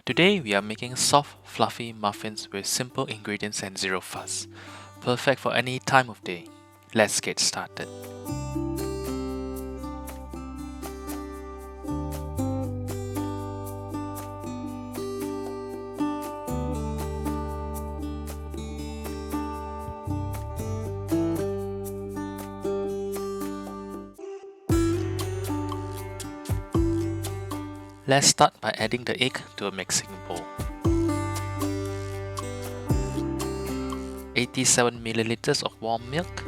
Today we are making soft, fluffy muffins with simple ingredients and zero fuss. Perfect for any time of day. Let's get started. Let's start by adding the egg to a mixing bowl. 87 milliliters of warm milk,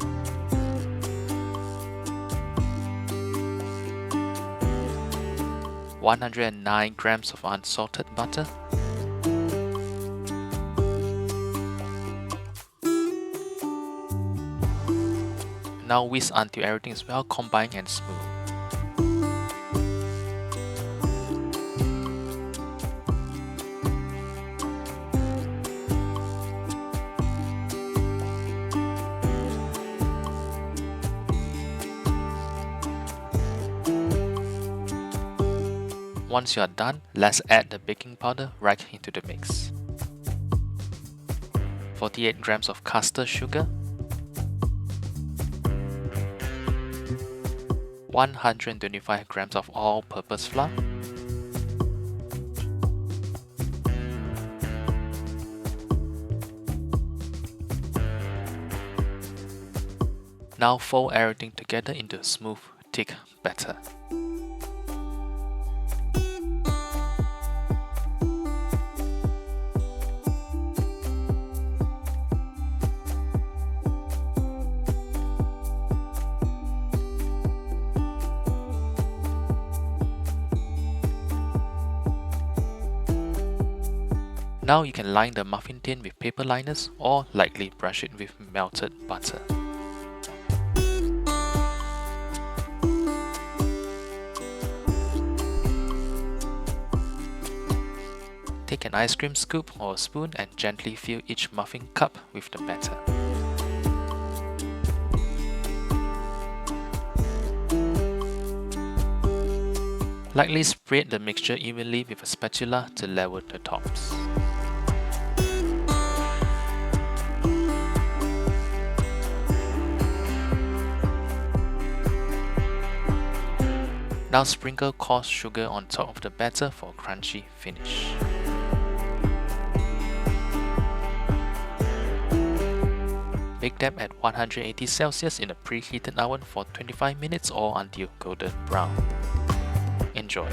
109 grams of unsalted butter, now whisk until everything is well combined and smooth. Once you are done, let's add the baking powder right into the mix. 48 grams of caster sugar, 125 grams of all-purpose flour, now fold everything together into a smooth, thick batter. Now you can line the muffin tin with paper liners or lightly brush it with melted butter. Take an ice cream scoop or a spoon and gently fill each muffin cup with the batter. Lightly spread the mixture evenly with a spatula to level the tops. Now sprinkle coarse sugar on top of the batter for a crunchy finish. Bake them at 180 Celsius in a preheated oven for 25 minutes or until golden brown. Enjoy!